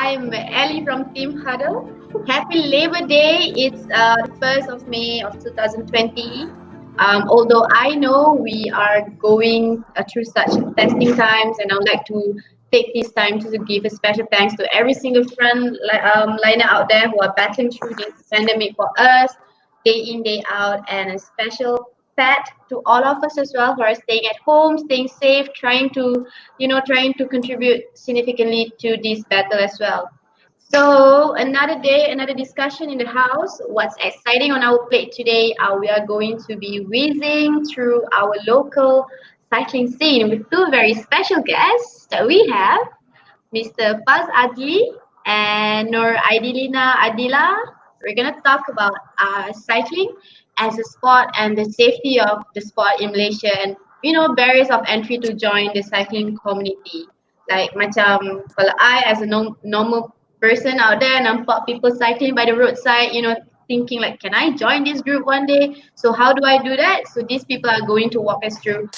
I'm Ellie from Team Huddle. Happy Labor Day. It's the 1st of May of 2020. Although I know we are going through such testing times, and I would like to take this time to give a special thanks to every single liner out there who are battling through this pandemic for us, day in, day out, and a special pat to all of us as well who are staying at home, staying safe, trying to contribute significantly to this battle as well. So another day, another discussion in the house. What's exciting on our plate today? We are going to be whizzing through our local cycling scene with two very special guests that we have, Mr. Faz Adli and Noraidilina Adilla. We're gonna talk about cycling as a sport and the safety of the sport in Malaysia, and barriers of entry to join the cycling community. Like macam kalau I as a normal person out there nampak people cycling by the roadside, thinking like, can I join this group one day? So how do I do that? So these people are going to walk us through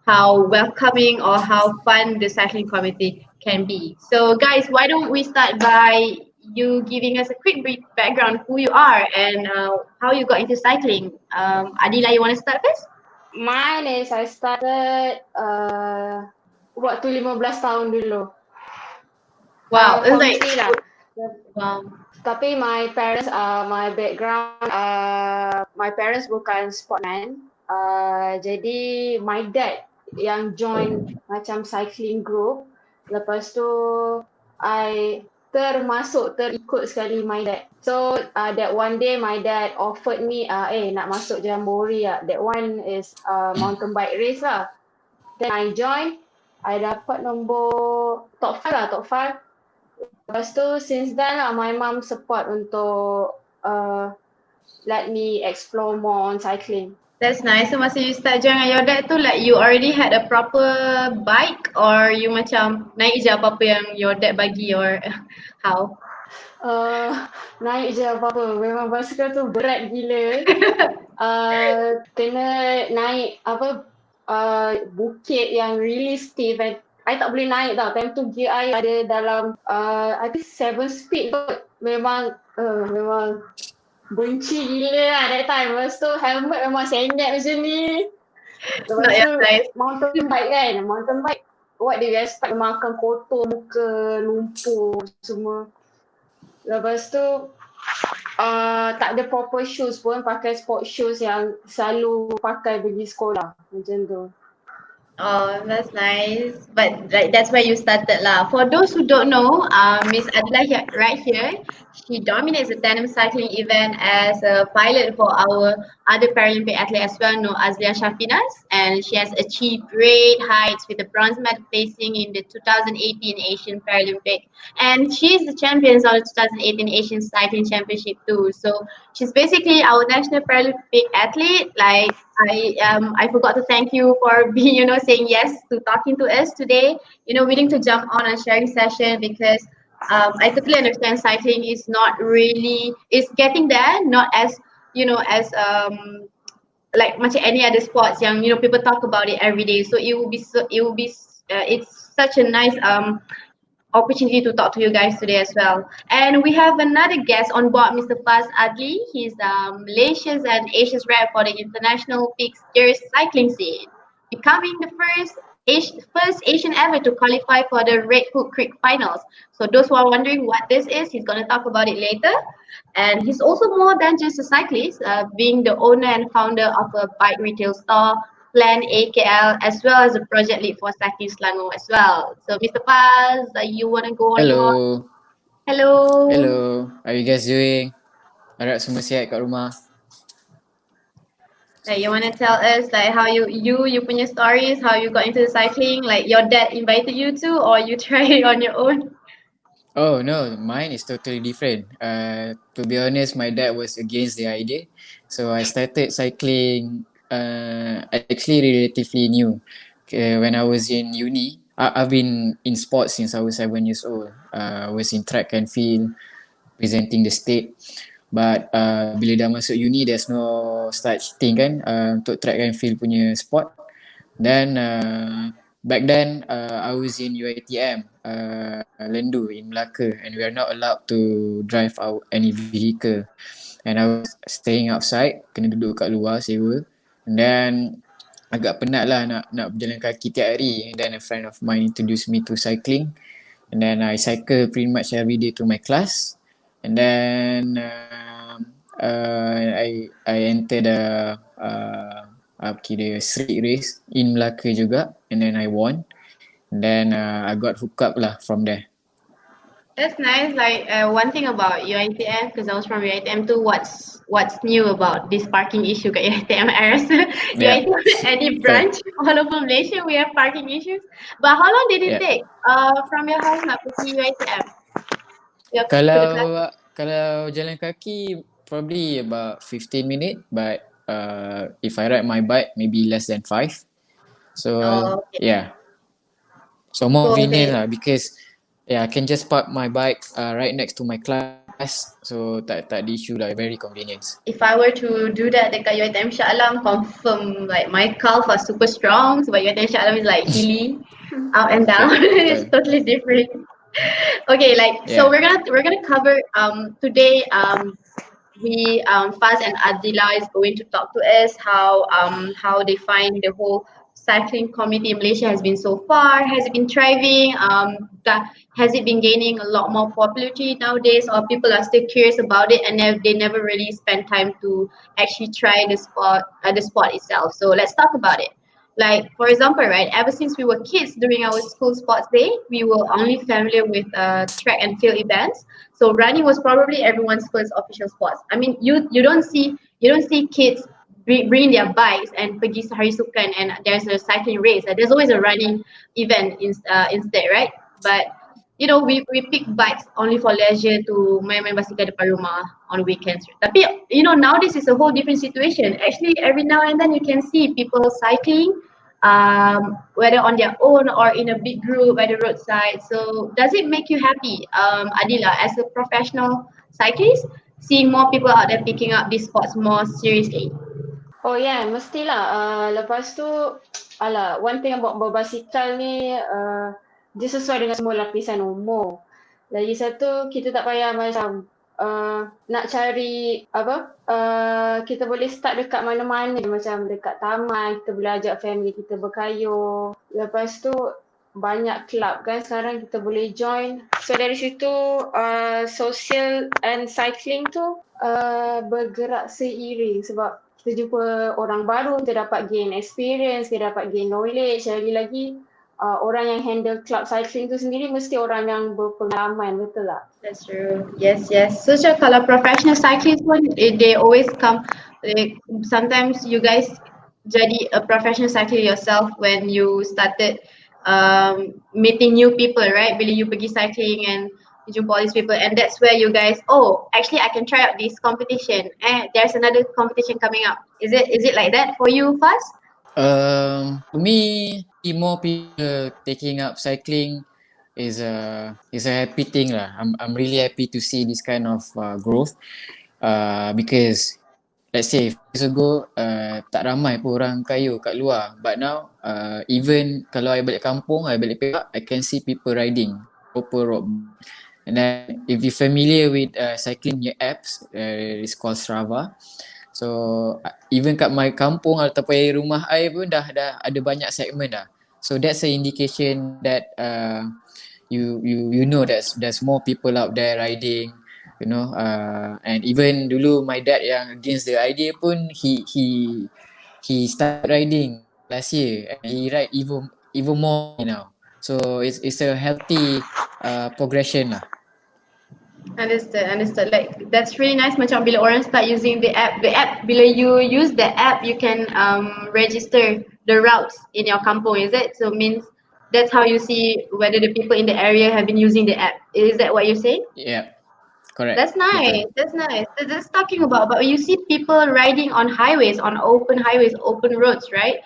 how welcoming or how fun the cycling community can be. So guys, why don't we start by you giving us a quick brief background who you are and how you got into cycling. Adila, you want to start first? Mine is I started waktu 15 tahun dulu. Wow, it's like lah. wow. Tapi my parents, my background, my parents bukan sportman. Jadi my dad yang join macam cycling group. Lepas tu I terikut sekali my dad. So that one day my dad offered me nak masuk jamboree lah. That one is mountain bike race lah. Then I join. I dapat nombor top 5 lah, top 5. Lepas tu since then my mum support untuk let me explore more on cycling. That's nice. So masa you start join dengan your dad tu, like you already had a proper bike or you macam naik je apa-apa yang your dad bagi or how? Naik je apa-apa. Memang basikal tu berat gila. Kena naik bukit yang really steep and I tak boleh naik tau. Time tu gear I ada dalam I think 7 speed kot. Memang benci gila lah that time. Lepas tu helmet memang sengit macam ni. Lepas tu mountain bike kan. Mountain bike what do you expect? Memang akan kotor muka, lumpur semua. Lepas tu tak ada proper shoes pun. Pakai sport shoes yang selalu pakai pergi sekolah. Macam tu. Oh, that's nice. But like that's where you started lah. For those who don't know, Miss Adilla right here, she dominates the tandem cycling event as a pilot for our other Paralympic athlete as well, Nur Azlia Syafinaz, and she has achieved great heights with the bronze medal placing in the 2018 Asian Paralympic, and she's the champion of the 2018 Asian Cycling Championship too. So she's basically our national Paralympic athlete. Like I forgot to thank you for being, saying yes to talking to us today. Willing to jump on a sharing session because I totally understand cycling is not really, it's getting there, not as, as like much any other sports yang, people talk about it every day. So it's such a nice opportunity to talk to you guys today as well. And we have another guest on board, Mr. Faz Adli. He's Malaysia's and Asia's rep for the international fixed gear cycling scene, becoming the first Asian ever to qualify for the Red Hook Creek finals. So those who are wondering what this is, he's going to talk about it later. And he's also more than just a cyclist, being the owner and founder of a bike retail store, Plan AKL, as well as a project lead for Cycling Selangor as well. So Mr. Paz, you want to go on? Hello. Hello. Hello. How are you guys doing? Harap semua sihat kat rumah. Like you want to tell us like how you punya stories, how you got into the cycling, like your dad invited you to or you tried it on your own? Oh no, mine is totally different. To be honest, my dad was against the idea. So I started cycling actually relatively new. When I was in uni, I've been in sports since I was 7 years old. I was in track and field, presenting the state. But bila dah masuk uni, there's no such thing kan untuk track and field punya sport. Then back then I was in UiTM, Lendu in Melaka, and we are not allowed to drive out any vehicle. And I was staying outside, kena duduk kat luar sewa. And then agak penat lah nak berjalan kaki tiap hari. And then a friend of mine introduced me to cycling. And then I cycle pretty much every day to my class. And then I entered apa kira street race in Melaka juga, and then I won. And then I got hooked up lah from there. That's nice. Like one thing about UiTM, because I was from UiTM too. What's new about this parking issue kat UiTM? I rasa Yeah. UiTM any Betul. branch all over Malaysia we have parking issues. But how long did it Yeah. take from your house nak pergi UiTM? To the Kalau class? kalau jalan kaki probably about 15 minutes, but if I ride my bike maybe less than 5. So Oh, okay. yeah. So more So, convenient okay. lah, because I can just park my bike right next to my class. So tak ada issue lah, very convenient. If I were to do that dekat UiTM Shah Alam, confirm like my calf are super strong sebab UiTM Shah Alam is like hilly, up and down. It's Betul. totally different. Okay, like so Yeah. we're gonna cover today we Faz and Adilla is going to talk to us how they find the whole cycling community in Malaysia has been so far. Has it been thriving? Has it been gaining a lot more popularity nowadays, or people are still curious about it and they never really spend time to actually try the sport itself? So let's talk about it. Like for example, right? Ever since we were kids during our school sports day, we were only familiar with track and field events. So running was probably everyone's first official sports. I mean, you don't see kids bringing their bikes and pergi sehari sukan and there's a cycling race. There's always a running event instead, right? But we pick bikes only for leisure to main-main basikal depan rumah on weekends. Tapi nowadays is a whole different situation. Actually, every now and then you can see people cycling, whether on their own or in a big group by the roadside. So does it make you happy, Adila, as a professional cyclist, seeing more people out there picking up these sports more seriously? Oh yeah, mestilah. Lepas tu, one thing about berbasikal ni, dia sesuai dengan semua lapisan umur. Lagi satu, kita tak payah macam nak cari kita boleh start dekat mana-mana, macam dekat taman, kita boleh ajak family kita berkayuh. Lepas tu, banyak club kan sekarang kita boleh join. So dari situ, social and cycling tu bergerak seiring sebab kita jumpa orang baru, kita dapat gain experience, kita dapat gain knowledge. Lagi-lagi orang yang handle club cycling tu sendiri mesti orang yang berpengalaman, betul tak? That's true. Yes, yes. So kalau professional cyclists pun, they always come. Sometimes you guys jadi a professional cyclist yourself when you started meeting new people, right? Bila you pergi cycling and you jumpa all these people, and that's where you guys, oh, actually I can try out this competition. There's another competition coming up. Is it like that for you, Faz? For me, more people taking up cycling is a happy thing lah. I'm really happy to see this kind of growth. Because let's say 5 years ago tak ramai pun orang kayu kat luar, but now even kalau I balik kampung, I balik Perak, I can see people riding proper road. And then if you're familiar with cycling apps, it's called Strava. So even kat my kampung ataupun rumah I pun dah ada banyak segmen dah. So that's an indication that you know there's more people out there riding, and even dulu my dad yang against the idea pun he started riding last year and he ride even more now. So it's a healthy progression lah. Understood. Like that's really nice. Macam bila orang start using the app, bila you use the app, you can register the routes in your kampung. Is it? So means that's how you see whether the people in the area have been using the app. Is that what you're saying? Yeah, correct. That's nice. Betul. That's nice. That's talking about. But you see people riding on highways, on open highways, open roads, right?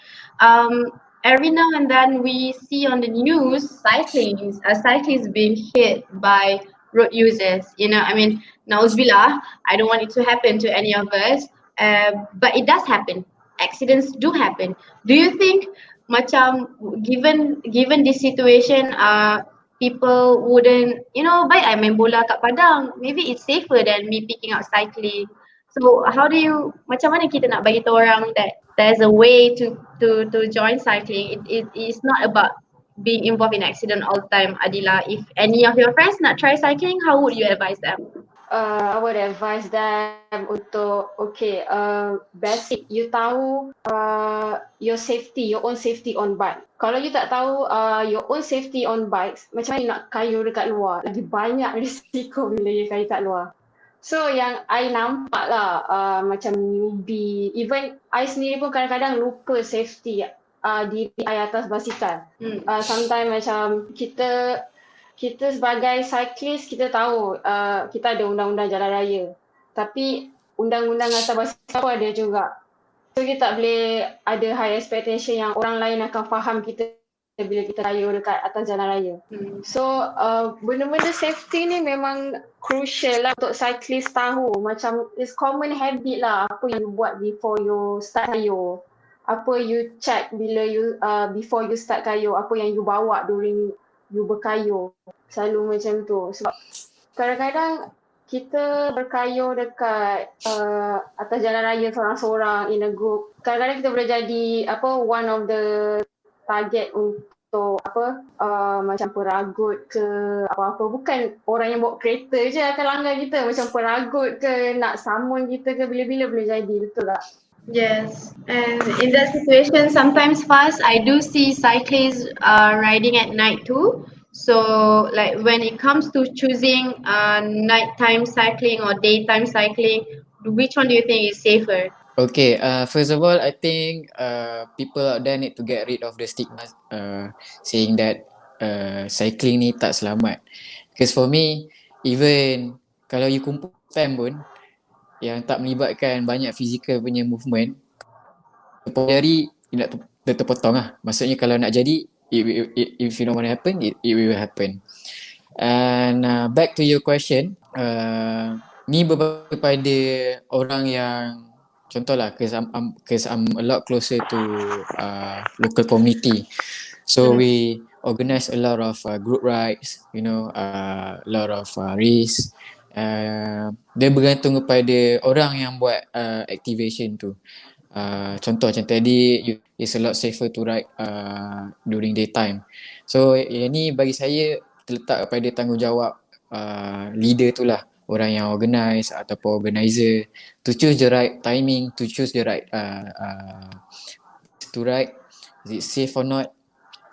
Every now and then we see on the news cyclists being hit by road users. I mean, nauzubillah, I don't want it to happen to any of us, but it does happen. Accidents do happen. Do you think macam given this situation, people wouldn't, baik I main bola kat padang, maybe it's safer than me picking up cycling. So how do you, macam mana kita nak bagi tahu orang that there's a way to join cycling? It is not about being involved in accident all the time, Adila. If any of your friends nak try cycling, how would you advise them? I would advise them untuk basic you tahu your own safety on bike. Kalau you tak tahu your own safety on bikes, macam mana you nak kayu dekat luar? Lagi banyak risiko bila you kayu kat luar. So yang I nampak lah macam newbie, even I sendiri pun kadang-kadang lupa safety diri I atas basikal. Sometimes macam kita sebagai cyclist, kita tahu kita ada undang-undang jalan raya. Tapi undang-undang atas basikal pun ada juga. So kita tak boleh ada high expectation yang orang lain akan faham kita bila kita raya dekat atas jalan raya. So benda-benda safety ni memang crucial lah untuk cyclist tahu. Macam it's common habit lah apa yang you buat before you start kayu. Apa you check bila you before you start kayu, apa yang you bawa during you berkayu. Selalu macam tu. Sebab kadang-kadang kita berkayu dekat atas jalan raya seorang-seorang in a group. Kadang-kadang kita boleh jadi one of the target untuk macam peragut ke apa-apa. Bukan orang yang bawa kereta je akan langgar kita. Macam peragut ke, nak summon kita ke, bila-bila boleh jadi. Betul tak? Yes, and in that situation, sometimes fast, I do see cyclists riding at night too. So, like when it comes to choosing nighttime cycling or daytime cycling, which one do you think is safer? Okay, first of all, I think people out there need to get rid of the stigma saying that cycling ni tak selamat. Because for me, even kalau you kumpul time pun yang tak melibatkan banyak physical punya movement, hari nak terpotong lah. Maksudnya kalau nak jadi, if you don't want to happen, it will happen. And back to your question, ni berbalik pada orang yang contohlah, cause I'm a lot closer to local community, so we organize a lot of group rides, a lot of race. Dia bergantung kepada orang yang buat activation tu. Contoh macam tadi, it's a lot safer to ride during daytime. So yang ni bagi saya terletak kepada tanggungjawab leader tu lah, orang yang organize ataupun organizer, to choose the right timing, to choose the right to ride. Is it safe or not?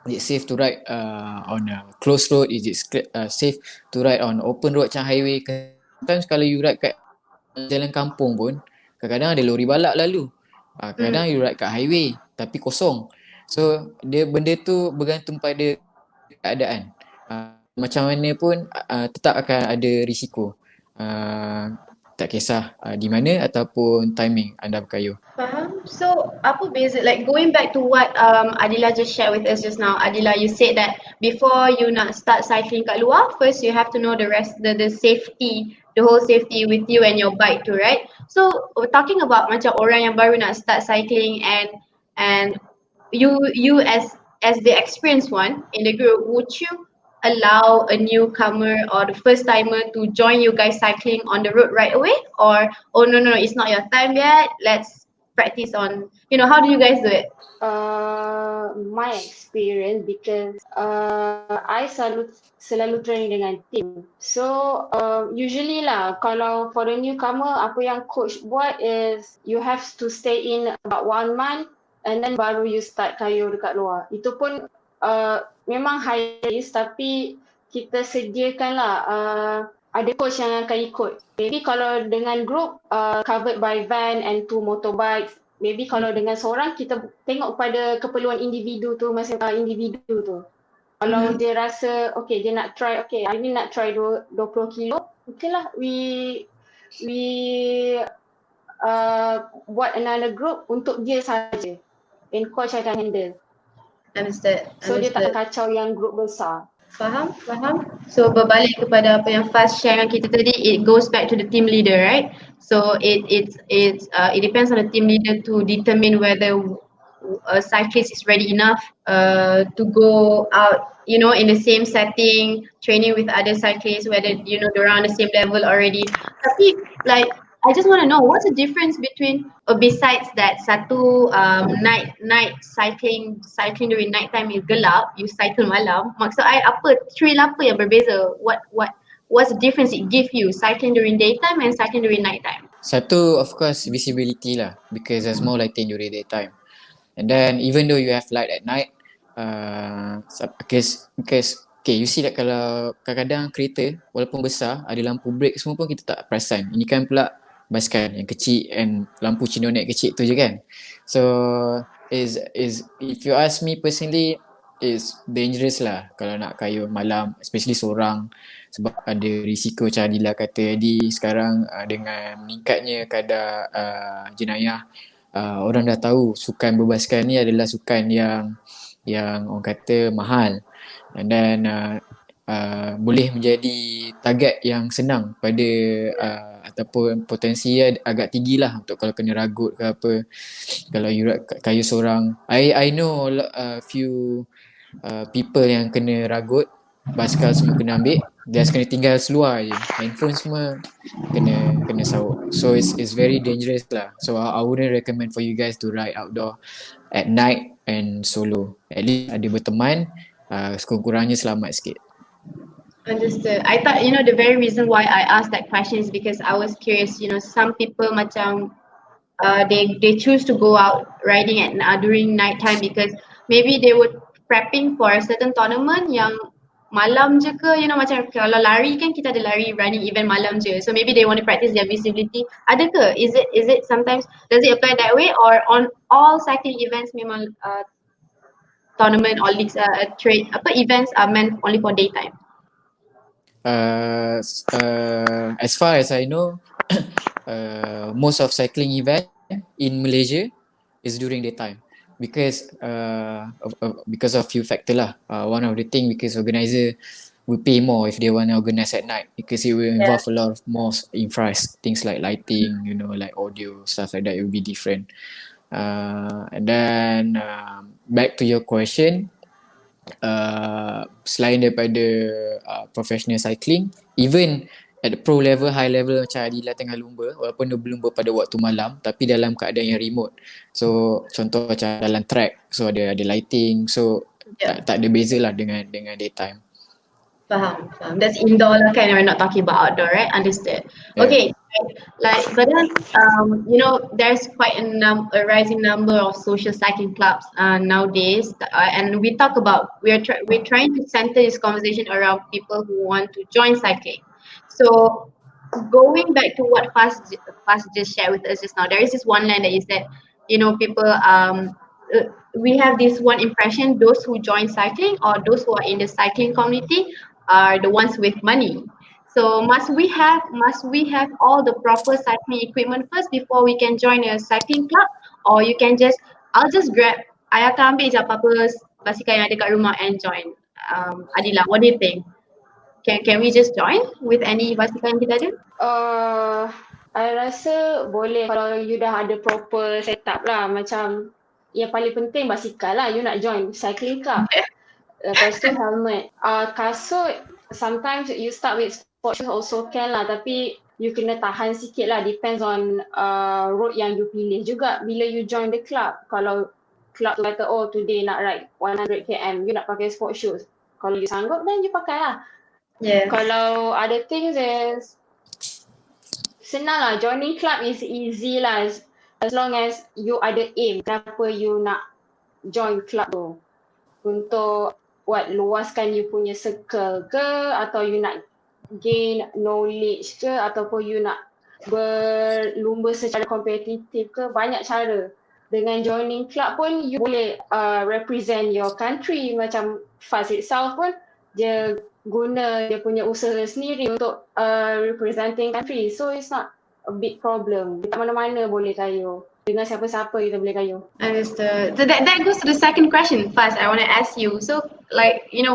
Is it safe to ride on a closed road? Is it safe to ride on open road macam highway? Sometimes kalau you ride kat jalan kampung pun, kadang-kadang ada lori balak lalu. Kadang you ride kat highway tapi kosong. So benda tu bergantung pada keadaan. Macam mana pun tetap akan ada risiko. Tak kisah di mana ataupun timing anda berkayu. Faham. So, apa beza, like going back to what Adila just shared with us just now. Adila, you said that before you nak start cycling kat luar, first you have to know the safety, the whole safety with you and your bike too, right? So, we're talking about macam orang yang baru nak start cycling and you as the experienced one in the group, would you allow a newcomer or the first timer to join you guys cycling on the road right away, or oh no, it's not your time yet, let's practice on, how do you guys do it? My experience, because I selalu training dengan team. So usually lah, kalau for the newcomer, apa yang coach buat is you have to stay in about 1 month and then baru you start kayu dekat luar. Itu pun memang high risk, tapi kita sediakan lah ada coach yang akan ikut. Maybe kalau dengan group covered by van and 2 motorbikes. Maybe kalau dengan seorang, kita tengok pada keperluan individu tu, individu tu. Kalau dia rasa okay, dia nak try, okay, I mean nak try 20 kilo, okay lah, we buat another group untuk dia saja, and coach akan handle. Understood. So dia tak kacau yang group besar. Faham. So berbalik kepada apa yang Faz share dengan kita tadi, it goes back to the team leader, right? So it depends on the team leader to determine whether a cyclist is ready enough to go out, in the same setting, training with other cyclists, whether they're on the same level already. Tapi like I just want to know what's the difference between besides that satu night cycling during night time is gelap, you cycle malam. Maksud I apa thrill apa yang berbeza? What's the difference it give you cycling during daytime and cycling during night time? Satu, of course, visibility lah, because there's more lighting during daytime. And then even though you have light at night, because okay, you see that kalau kadang-kadang kereta walaupun besar ada lampu brake semua pun kita tak perasan. Ini kan pula basikal yang kecil and lampu cinonet kecil tu je kan. So is if you ask me personally, is dangerous lah kalau nak kayuh malam, especially seorang, sebab ada risiko macam Adilla kata tadi sekarang, dengan meningkatnya kadar jenayah, orang dah tahu sukan berbasikal ni adalah sukan yang orang kata mahal, and then boleh menjadi target yang senang pada ataupun potensi agak tinggi lah untuk kalau kena ragut ke apa. Kalau you kayu seorang, I know few people yang kena ragut, basikal semua kena ambil, just kena tinggal seluar je, handphone semua kena sawuk. So it's very dangerous lah. So I wouldn't recommend for you guys to ride outdoor at night and solo. At least ada berteman, sekurang-kurangnya selamat sikit. Understood. I thought, the very reason why I asked that question is because I was curious, some people macam they choose to go out riding at during night time because maybe they were prepping for a certain tournament yang malam je ke, macam kalau lari kan kita ada lari running event malam je. So maybe they want to practice their visibility. Ada ke? Is it sometimes, does it apply that way, or on all cycling events memang tournament or leagues events are meant only for daytime? As far as I know, most of cycling event in Malaysia is during daytime because of few factor lah. One of the thing, because organizer will pay more if they want to organize at night, because it will involve a lot of more infra things like lighting, like audio stuff like that. It will be different. And then back to your question, selain daripada professional cycling, even at the pro level, high level macam Adilla tengah lumba, walaupun dia berlumba pada waktu malam tapi dalam keadaan yang remote. So contoh macam dalam track, so ada lighting, so tak ada beza lah dengan daytime. Faham. That's indoor lah kan, we're not talking about outdoor, right? Understood. Yeah. Okay, but then, there's quite a rising number of social cycling clubs nowadays, and we talk about, we're trying to center this conversation around people who want to join cycling. So going back to what Faz just shared with us just now, there is this one line that you said, people, we have this one impression, those who join cycling or those who are in the cycling community are the ones with money. So must we have all the proper cycling equipment first before we can join a cycling club, or I'll just grab, I akan ambil je apa-apa basikal yang ada kat rumah and join. Adilla, what do you think? Can we just join with any basikal yang kita ada? I rasa boleh kalau you dah ada proper setup lah. Macam yang paling penting basikal lah, you nak join cycling club. Lepas tu helmet. Kasut, sometimes you start with sport shoes also can lah, tapi you kena tahan sikit lah, depends on road yang you pilih juga bila you join the club. Kalau club tu kata, oh today nak ride 100 km, you nak pakai sport shoes. Kalau you sanggup, then you pakai lah. Yeah. Kalau other things is senang lah, joining club is easy lah, as long as you ada aim kenapa you nak join club tu. Untuk luaskan you punya circle ke, atau you nak gain knowledge ke, ataupun you nak berlumba secara kompetitif ke, banyak cara. Dengan joining club pun you boleh represent your country. Macam Faz itself pun dia guna dia punya usaha sendiri untuk representing country, so it's not a big problem. Dekat mana-mana boleh kayuh, dengan siapa-siapa kita boleh kayuh. Understood. So that goes to the second question, Faz, I want to ask you. So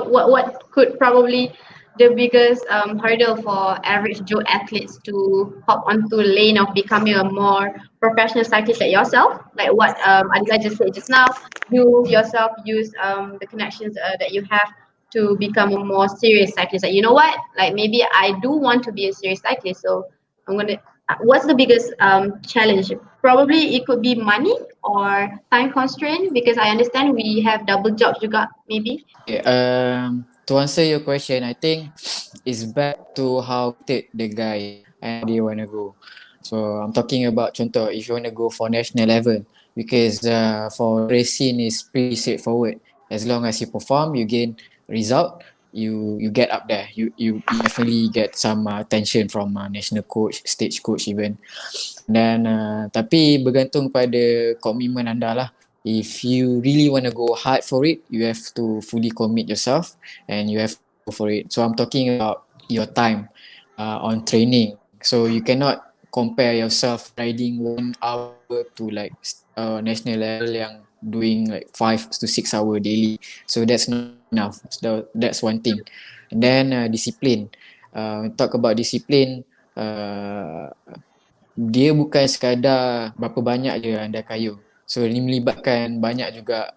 what could probably the biggest hurdle for average Joe athletes to hop onto the lane of becoming a more professional cyclist like yourself? Like what Adila just said just now, you yourself use the connections that you have to become a more serious cyclist. Like, you know what? Like maybe I do want to be a serious cyclist, so I'm gonna. What's the biggest challenge? Probably it could be money or time constraint because I understand we have double jobs juga maybe. Okay, to answer your question, I think it's back to how the guy and how they want to go. So I'm talking about contoh if you want to go for national level because for racing is pretty straightforward. As long as you perform, you gain result, you get up there. You definitely get some attention from national coach, stage coach even. Dan tapi bergantung pada komitmen anda lah. If you really want to go hard for it, you have to fully commit yourself and you have to go for it. So I'm talking about your time on training. So you cannot compare yourself riding 1 hour to like national level yang doing like 5 to 6 hour daily. So that's not enough. So that's one thing. And then discipline. Talk about discipline. Dia bukan sekadar berapa banyak je anda kayu. So ini melibatkan banyak juga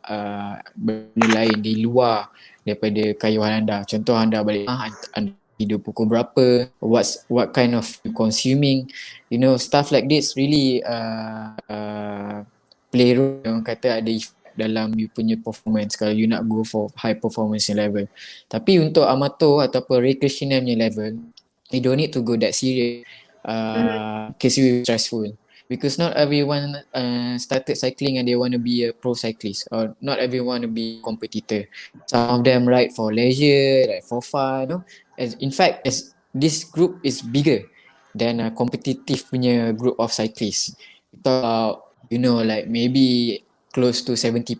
benda lain di luar daripada kayuhan anda. Contoh anda balik anda tidur pukul berapa, what kind of consuming, you know, stuff like this really play role yang kata ada effect dalam you punya performance kalau you nak go for high performance level. Tapi untuk amateur ataupun recreational level, you don't need to go that serious case you stressful because not everyone started cycling and they want to be a pro cyclist or not everyone to be a competitor. Some of them ride for leisure, ride for fun, no? In fact, as this group is bigger than a competitive punya group of cyclists. About, you know, like maybe close to 70%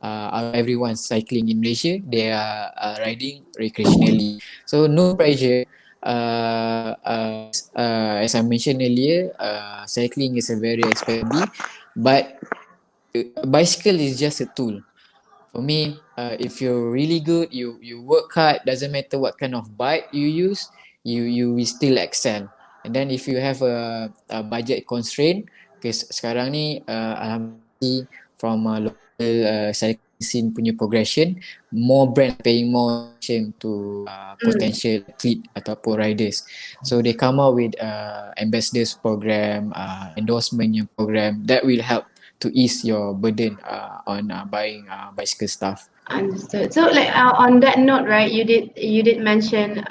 out of everyone cycling in Malaysia, they are riding recreationally. So no pressure. As I mentioned earlier, cycling is a very expensive, but bicycle is just a tool. For me, if you're really good, you work hard. Doesn't matter what kind of bike you use, you will still excel. And then if you have a budget constraint, because sekarang ni alhamdulillah from local cycling scene punya progression, more brand paying more attention to potential athlete ataupun riders. So they come out with ambassadors program, endorsement program that will help to ease your burden on buying bicycle stuff. Understood. So, like on that note, right? You did mention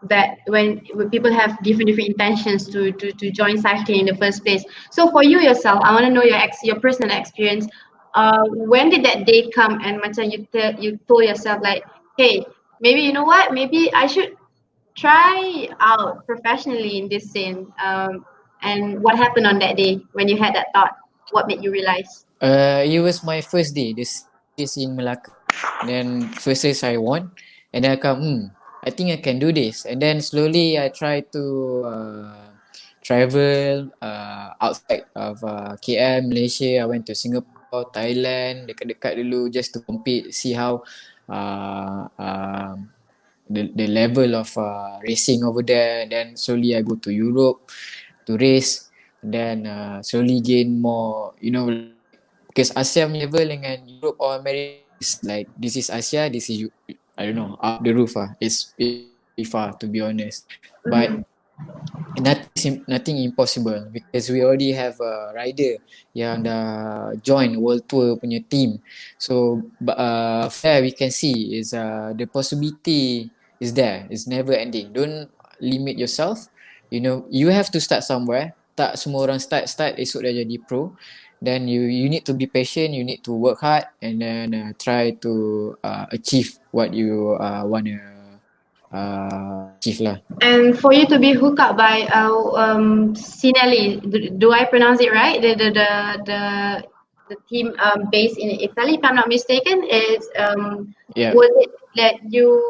that when people have different intentions to join cycling in the first place. So, for you yourself, I want to know your personal experience. When did that day come, and macam you told yourself like, hey, maybe you know what? Maybe I should try out professionally in this scene. And what happened on that day when you had that thought? What made you realize? It was my first day. This is in Malacca. Then first race I won, and then I come, I think I can do this. And then slowly I try to travel outside of KL, Malaysia. I went to Singapore, Thailand, dekat-dekat dulu just to compete, see how the level of racing over there. Then slowly I go to Europe to race. Then slowly gain more, you know, because Asia level dengan Europe or America is like this is Asia, this is I don't know, up the roof it's far to be honest, but nothing impossible because we already have a rider yang dah join world tour punya team. So there we can see is the possibility is there, it's never ending. Don't limit yourself, you know, you have to start somewhere. Tak semua orang start esok dah jadi pro. Then you need to be patient, you need to work hard and then try to achieve what you want to achieve lah. And for you to be hooked up by Cinelli, do I pronounce it right? The team based in Italy, if I'm not mistaken, is Yeah. was it that you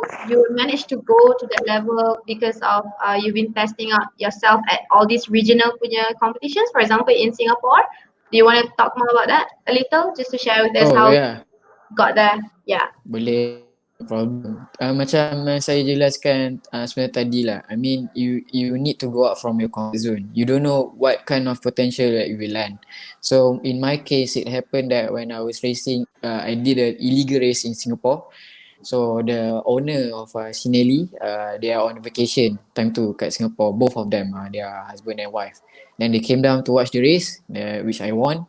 managed to go to that level because of you've been testing out yourself at all these regional punya competitions, for example in Singapore? Do you want to talk more about that a little, just to share with us Oh how yeah, you got there? Yeah. boleh. problem. Macam saya jelaskan sebenarnya tadi lah. I mean, you need to go out from your comfort zone. You don't know what kind of potential that you will land. So in my case, it happened that when I was racing, I did an illegal race in Singapore. So the owner of Cinelli, they are on vacation time tu kat Singapore. Both of them, they are husband and wife. Then they came down to watch the race, which I won.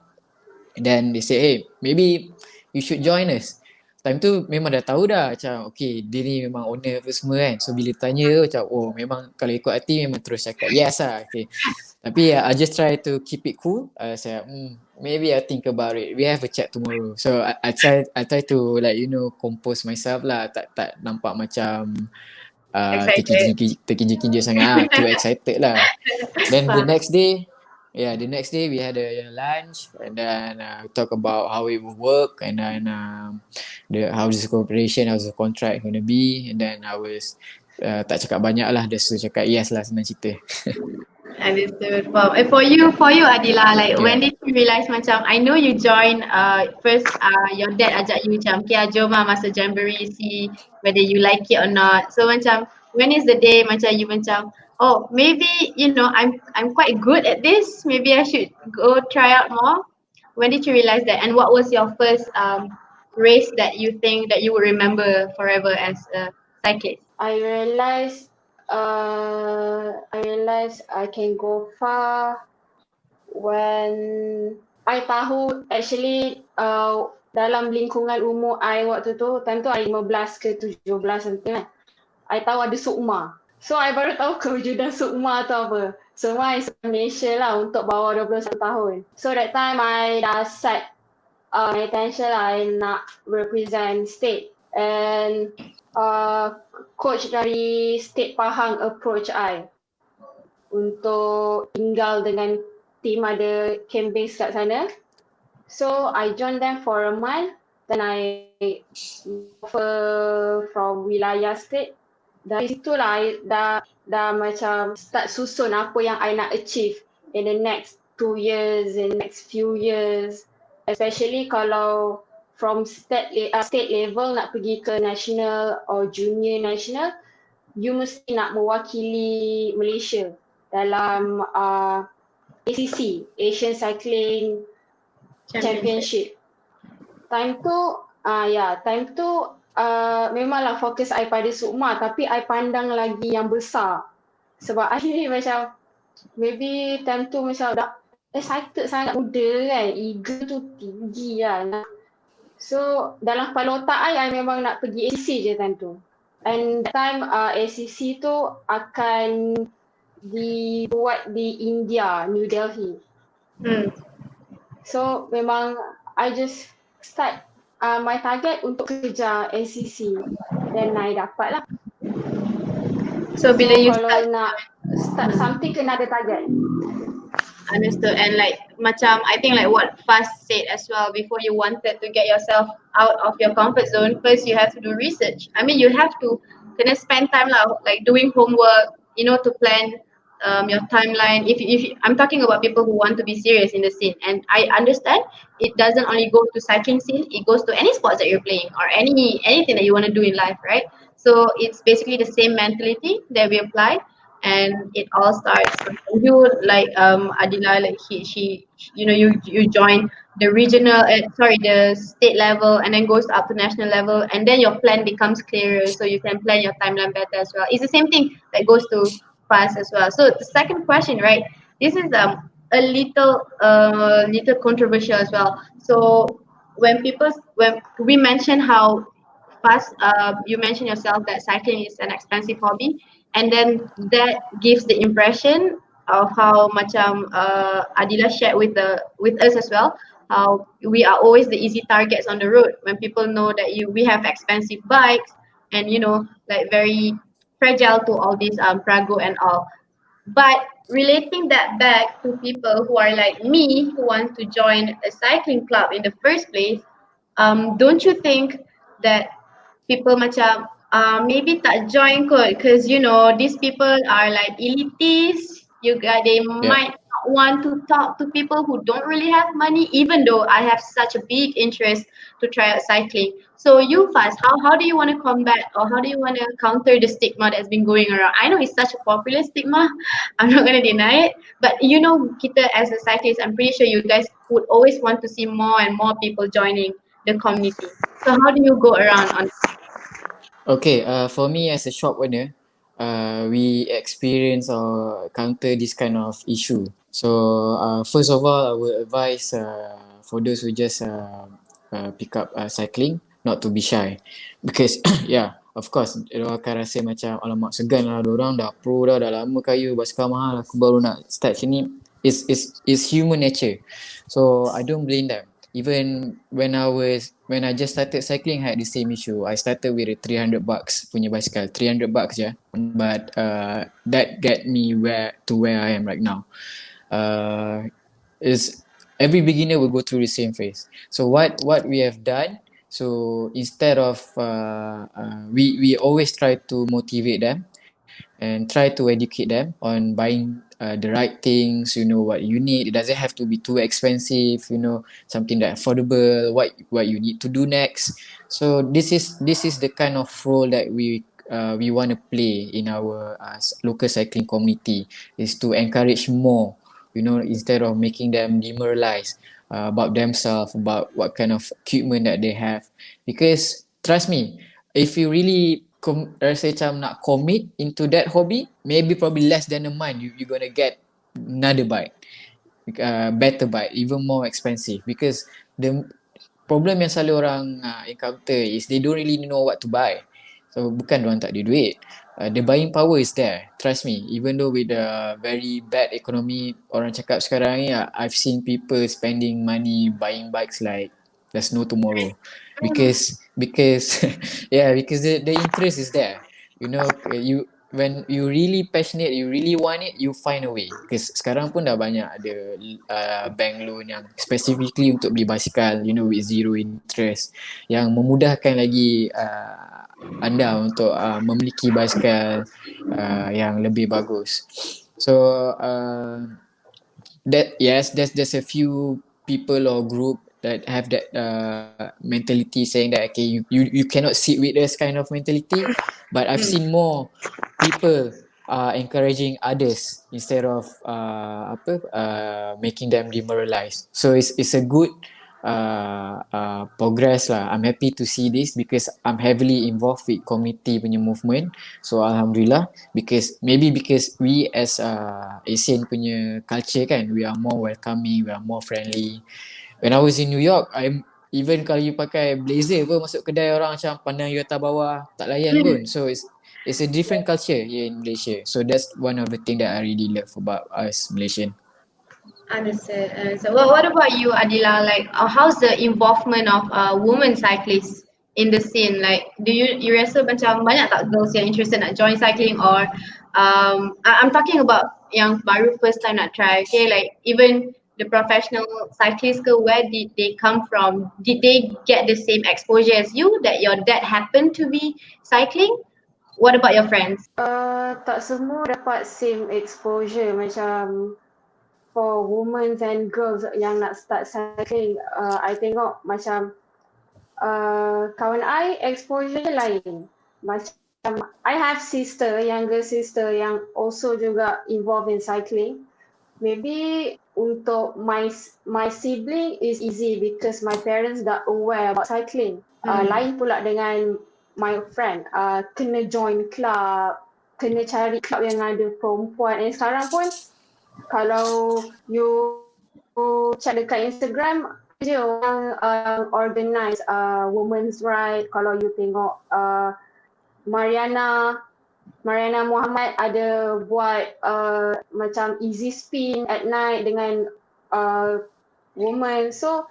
And then they say, hey, maybe you should join us. Time tu memang dah tahu dah macam okay, dia ni memang owner apa semua kan. So bila tanya macam oh memang kalau ikut hati memang terus cakap yes lah. Okay. Tapi I just try to keep it cool. Saya maybe I think about it. We have a chat tomorrow. So I try to like compose myself lah. Tak nampak macam Excited. terkinja-kinja sangat too excited lah. Then the next day we had a lunch and then we talk about how it will work and then how's the cooperation, how's the contract gonna be, and then I was tak cakap banyak lah, just cakap yes lah senang cerita. Understood. Wow. For you Adila, like when did you realize macam I know you join first your dad ajak you macam okay jom lah masuk jamboree, see whether you like it or not. So macam when is the day macam you macam oh maybe I'm quite good at this, maybe I should go try out more. When did you realize that, and what was your first race that you think that you will remember forever as a cyclist? I realized I can go far when I tahu actually dalam lingkungan umur I waktu tu, time tu I 15 ke 17 something kan. I tahu ada sukma. So I baru tahu kewujudan sukma tu apa. Sukma is Malaysia lah untuk bawah 21 tahun. So that time I dah set my intention lah, I nak represent state. And coach dari State Pahang approach I untuk tinggal dengan team ada camp base kat sana. So I joined them for a month. Then I offer from wilayah state. Dari situ lah I dah macam start susun apa yang I nak achieve in the next 2 years, in the next few years. Especially kalau from state level nak pergi ke national or junior national, you mesti nak mewakili Malaysia dalam ACC, Asian Cycling Championship. Time tu memanglah fokus I pada sukma, tapi I pandang lagi yang besar. Sebab I ni macam maybe time tu macam dah excited sangat, muda kan, ego tu tinggi lah. So dalam kepala otak I memang nak pergi ACC je time tu. And that time ACC tu akan dibuat di India, New Delhi. So memang I just start my target untuk kejar ACC, then I dapat lah. So bila you kalau nak start something kena ada target. Understood. And like macam I think like what Faz said as well, before you wanted to get yourself out of your comfort zone, first you have to do research. I mean you have to kena spend time lah, like doing homework, to plan your timeline. If I'm talking about people who want to be serious in the scene, and I understand it doesn't only go to cycling scene, it goes to any sports that you're playing or anything that you want to do in life, right? So it's basically the same mentality that we apply. And it all starts from you, like Adila, like you join the the state level, and then goes up to national level, and then your plan becomes clearer, so you can plan your timeline better as well. It's the same thing that goes to Fast as well. So the second question, right? This is a little controversial as well. So when we mention how Fast, you mentioned yourself that cycling is an expensive hobby, and then that gives the impression of how macam Adila shared with us as well, how we are always the easy targets on the road when people know that we have expensive bikes and like very fragile to all these prago and all. But relating that back to people who are like me, who want to join a cycling club in the first place, don't you think that people macam maybe tak join kot, because these people are like elitists, they might not want to talk to people who don't really have money, even though I have such a big interest to try out cycling. So you first, how do you want to combat or how do you want to counter the stigma that's been going around? I know it's such a popular stigma. I'm not gonna deny it, but you know, kita as a cyclist, I'm pretty sure you guys would always want to see more and more people joining the community. So how do you go around on? Okay, for me as a shop owner, we experience or counter this kind of issue. So first of all, I would advise for those who just pick up cycling, not to be shy, because yeah, of course, dia akan rasa macam alamak segan lah, orang dah pro dah lama kayu basikal mahal, aku baru nak start sini. It's human nature, so I don't blame them. Even when I just started cycling, I had the same issue. I started with a 300 bucks punya bicycle, 300 bucks yeah, but that get me where I am right now. Is every beginner will go through the same phase. So what we have done, so instead of we always try to motivate them and try to educate them on buying the right things, you know what you need. It doesn't have to be too expensive, you know, something that affordable, what you need to do next. So this is the kind of role that we want to play in our local cycling community, is to encourage more, you know, instead of making them demoralized about themselves, about what kind of equipment that they have. Because trust me, if you really rasa macam nak commit into that hobby, maybe probably less than a month you're gonna get another bike, better bike, even more expensive. Because the problem yang selalu orang encounter is they don't really know what to buy. So bukan diorang tak ada duit, the buying power is there, trust me. Even though with the very bad economy, orang cakap sekarang ni, I've seen people spending money buying bikes like there's no tomorrow. Because yeah, because the interest is there, you know. You when you really passionate, you really want it, you find a way. Because sekarang pun dah banyak ada bank loan yang specifically untuk beli basikal, you know, with zero interest, yang memudahkan lagi anda untuk memiliki basikal yang lebih bagus. So that yes, there's a few people or group that have that mentality, saying that okay, you cannot sit with us kind of mentality. But I've seen more people encouraging others instead of making them demoralized. So it's a good progress lah. I'm happy to see this because I'm heavily involved with community punya movement. So alhamdulillah, because we as Asian punya culture kan, we are more welcoming, we are more friendly. When I was in New York, even kalau you pakai blazer pun masuk kedai, orang macam pandang you atas bawah, tak layan pun. So it's a different culture here in Malaysia. So that's one of the things that I really love about us Malaysian. Understood. So what about you, Adila? Like, how's the involvement of women cyclists in the scene? Like, do you rasa macam banyak tak girls yang interested nak join cycling, or I'm talking about yang baru first time nak try. Okay, like even the professional cyclists, where did they come from? Did they get the same exposure as you, that your dad happened to be cycling? What about your friends? Tak semua dapat same exposure macam for women and girls yang nak start cycling. I tengok macam kawan I exposure lain. Macam I have younger sister yang also juga involved in cycling. Maybe untuk my sibling is easy because my parents dah aware about cycling. Lain pula dengan my friend, kena join club, kena cari club yang ada perempuan. Sekarang pun kalau you check dekat Instagram, je orang organize women's right. Kalau you tengok Mariana Muhammad ada buat macam easy spin at night dengan woman. So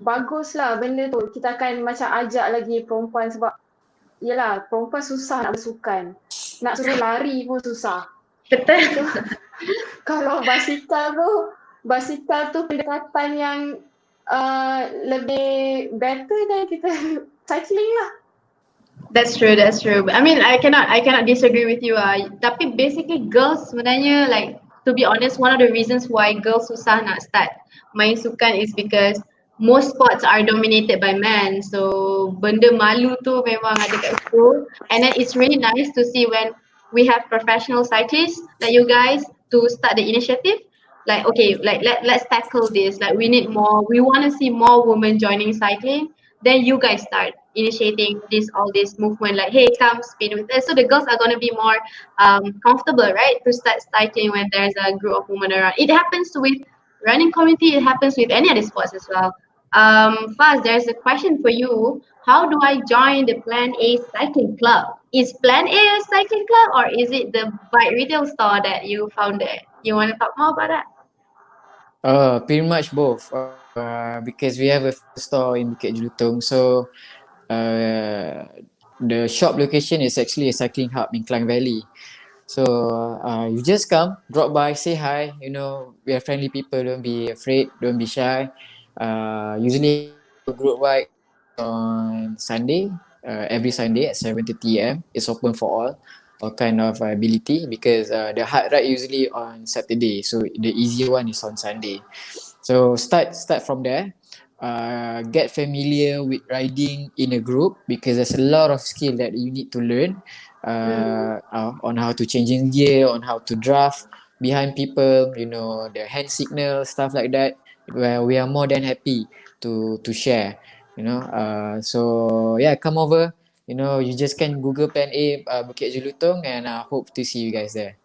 baguslah benda tu. Kita akan macam ajak lagi perempuan, sebab yelah, perempuan susah nak bersukan. Nak suruh lari pun susah. Betul. So, kalau basikal tu pendekatan yang lebih better, dan kita cycling lah. That's true. I mean, I cannot disagree with you. Tapi basically girls sebenarnya like to be honest, one of the reasons why girls susah nak start main sukan is because most sports are dominated by men. So benda malu tu memang ada kat situ. And then it's really nice to see when we have professional cyclists like you guys to start the initiative. Like okay, like let's tackle this. Like we need more. We want to see more women joining cycling. Then you guys start initiating this movement. Like hey, come speed with us. So the girls are gonna be more comfortable, right, to start cycling when there's a group of women around. It happens with running community. It happens with any other sports as well. Faz, there's a question for you. How do I join the Plan A cycling club? Is Plan A a cycling club or is it the bike retail store that you founded? You want to talk more about that? Pretty much both. Because we have a physical store in Bukit Jelutong, so uh, the shop location is actually a cycling hub in Klang Valley. So you just come, drop by, say hi. You know, we are friendly people. Don't be afraid. Don't be shy. Usually we do a group ride on Sunday. Every Sunday at 7:30 a.m. It's open for all kind of ability because the hard ride usually on Saturday. So the easier one is on Sunday. So start from there. Get familiar with riding in a group because there's a lot of skill that you need to learn on how to changing gear, on how to draft behind people, you know, the hand signal, stuff like that. Where we are more than happy to share, you know. So yeah, come over. You know, you just can Google Plan A Bukit Jelutong, and I hope to see you guys there.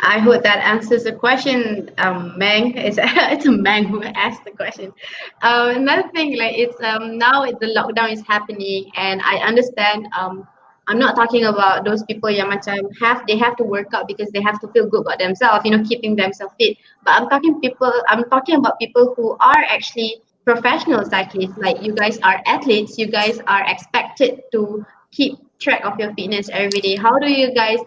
I hope that answers the question, Meng. It's a Meng who asked the question. Another thing, like it's now the lockdown is happening, and I understand. I'm not talking about those people yang macam they have to work out because they have to feel good about themselves, you know, keeping themselves fit. But I'm talking about people who are actually professional cyclists. Like you guys are athletes, you guys are expected to keep track of your fitness every day. How do you guys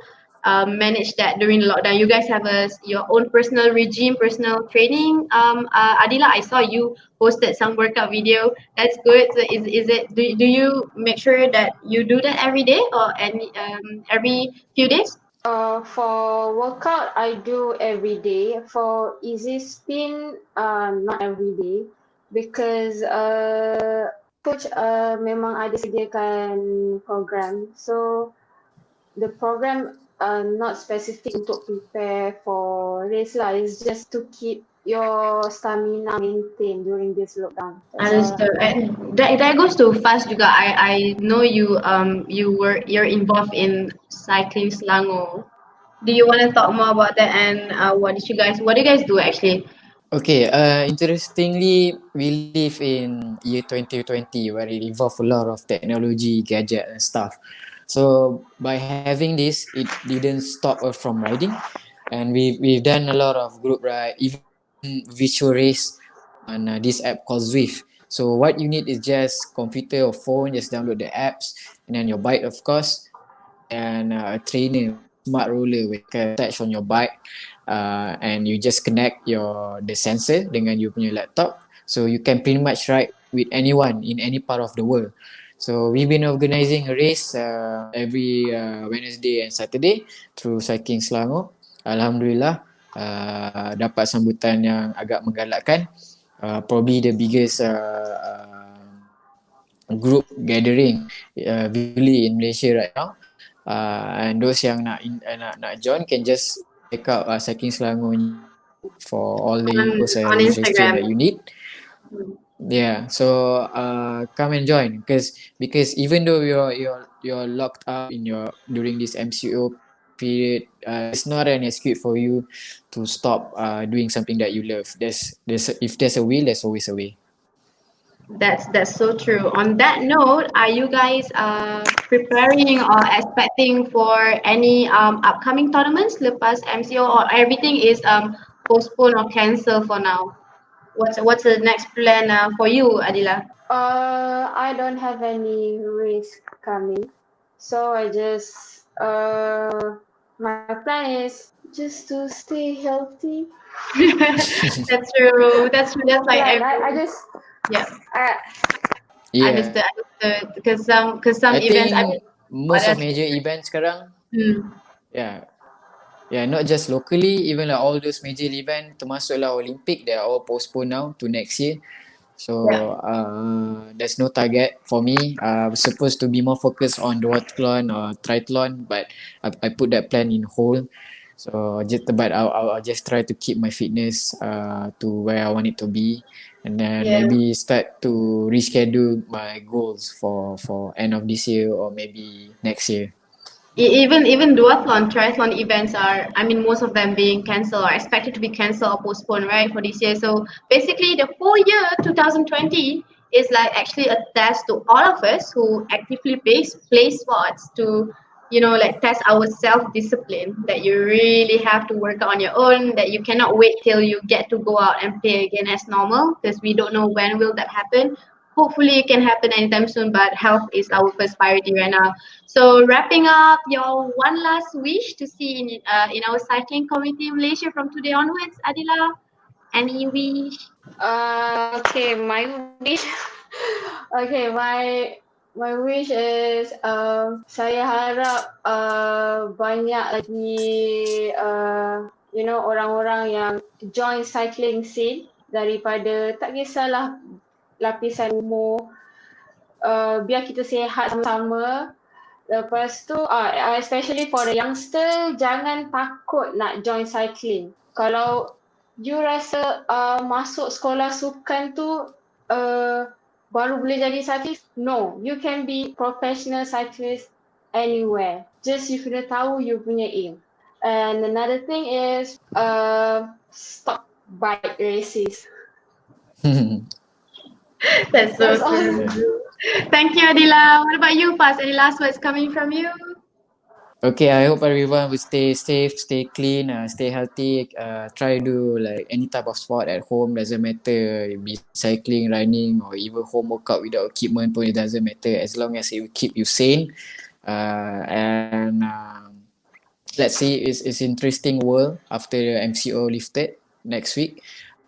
manage that during the lockdown? You guys have your own personal regime, personal training. Adila, I saw you posted some workout video. That's good. So is it do you make sure that you do that every day or every few days? For workout, I do every day. For easy spin, not every day because coach memang ada sediakan program. So the program not specific untuk prepare for race lah. It's just to keep your stamina maintained during this lockdown. That's all. Understood. And that goes to fast juga. I know you're involved in cycling Selangor. Do you want to talk more about that and what do you guys do actually? Okay, interestingly, we live in year 2020 where it involves a lot of technology, gadget and stuff. So by having this, it didn't stop us from riding, and we've done a lot of group ride, even virtual race on this app called Zwift. So what you need is just computer or phone, just download the apps, and then your bike, of course, and a trainer with a smart roller where you can attach on your bike, and you just connect the sensor dengan you punya laptop, so you can pretty much ride with anyone in any part of the world. So we've been organising a race every Wednesday and Saturday through Cycling Selangor. Alhamdulillah, dapat sambutan yang agak menggalakkan. Probably the biggest group gathering visually in Malaysia right now. And those yang nak join can just check out Cycling Selangor for all the on infos and on registration Instagram? that you need. Yeah, so come and join because even though you're locked up in your during this MCO period, it's not an excuse for you to stop doing something that you love. There's if there's a will, there's always a way. That's so true. On that note, are you guys preparing or expecting for any upcoming tournaments lepas MCO or everything is postponed or cancelled for now? What's the next plan for you, Adila? I don't have any race coming, so I just my plan is just to stay healthy. That's true. That's true. That's like Yeah, every I just yeah. uh, Yeah, Understood. Because some I events. I mean, think what most of else? major events sekarang, Hmm. yeah, yeah, not just locally, even like all those major event termasuklah Olympic, they are all postponed now to next year. Yeah. So there's no target for me. I was supposed to be more focused on duathlon or triathlon, but I put that plan in hold. So I'll just try to keep my fitness to where I want it to be, and then Yeah. maybe start to reschedule my goals for end of this year or maybe next year. Even duathlon, triathlon events are, I mean, most of them being cancelled or expected to be cancelled or postponed, right, for this year. So basically, the whole year 2020 is like actually a test to all of us who actively play sports to, like test our self discipline. That you really have to work on your own. That you cannot wait till you get to go out and play again as normal, because we don't know when will that happen. Hopefully it can happen anytime soon, but health is our first priority right now. So wrapping up, your one last wish to see in our cycling community in Malaysia from today onwards, Adila. Any wish? Okay, my wish. Okay, my wish is saya harap banyak lagi orang-orang yang join cycling scene daripada tak kisahlah lapisan umur, biar kita sihat sama-sama. Lepas tu, especially for the youngster, jangan takut nak join cycling. Kalau you rasa masuk sekolah sukan tu baru boleh jadi cyclist, no. You can be professional cyclist anywhere. Just you kena tahu you punya aim. And another thing is stop bike races. That's so That's all. true. Thank you, Adila. What about you, Paz? Any last words coming from you? Okay, I hope everyone will stay safe, stay clean, stay healthy. Try to do like any type of sport at home. Doesn't matter, be cycling, running, or even home workout without equipment. Pun it doesn't matter as long as it will keep you sane. And let's see, it's interesting world after the MCO lifted next week.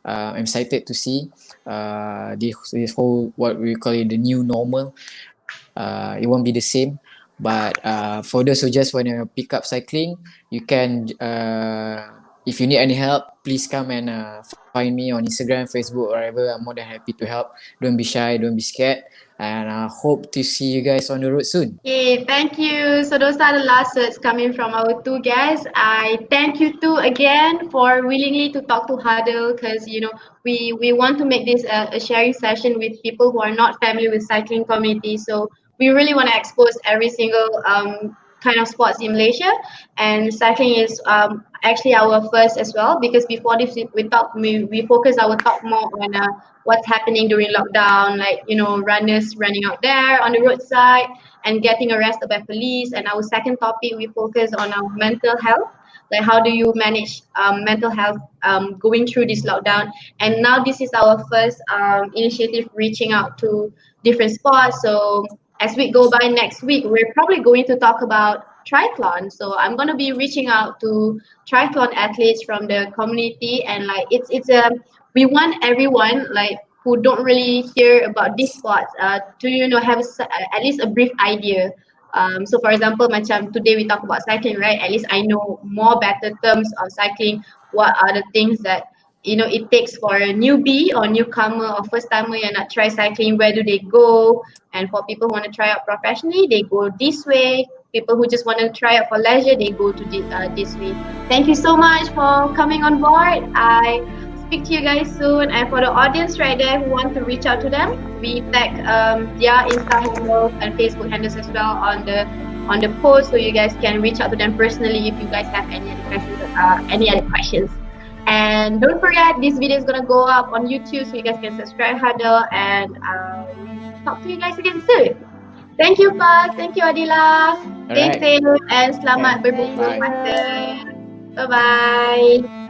I'm excited to see this whole what we call it the new normal. It won't be the same. But for those who just want to pick up cycling, you can. If you need any help, please come and find me on Instagram, Facebook, wherever. I'm more than happy to help. Don't be shy, don't be scared, and I hope to see you guys on the road soon. Okay, thank you. So those are the last words coming from our two guests. I thank you two again for willingly to talk to Huddle, because we want to make this a sharing session with people who are not familiar with cycling community. So we really want to expose every single kind of sports in Malaysia, and cycling is actually our first as well, because before this we focus our talk more on what's happening during lockdown, like runners running out there on the roadside and getting arrested by police. And our second topic, we focus on our mental health, like how do you manage mental health going through this lockdown. And now this is our first initiative reaching out to different sports. So as we go by next week, we're probably going to talk about triathlon. So I'm going to be reaching out to triathlon athletes from the community, and like it's a we want everyone like who don't really hear about these sports to have at least a brief idea. So for example, macam today we talk about cycling, right? At least I know more better terms of cycling. What are the things that it takes for a newbie or newcomer or first timer yang nak try cycling? Where do they go? And for people who want to try out professionally, they go this way. People who just want to try out for leisure, they go to this way. Thank you so much for coming on board. I speak to you guys soon. And for the audience right there who want to reach out to them, we tag their Insta handle and Facebook handles as well on the post, so you guys can reach out to them personally if you guys have any other questions. And don't forget, this video is gonna go up on YouTube, so you guys can subscribe Huddle, and talk to you guys again soon. Thank you, Paz. Thank you, Adila. Stay Alright. safe and selamat Okay. berbuka Bye. puasa. Bye bye.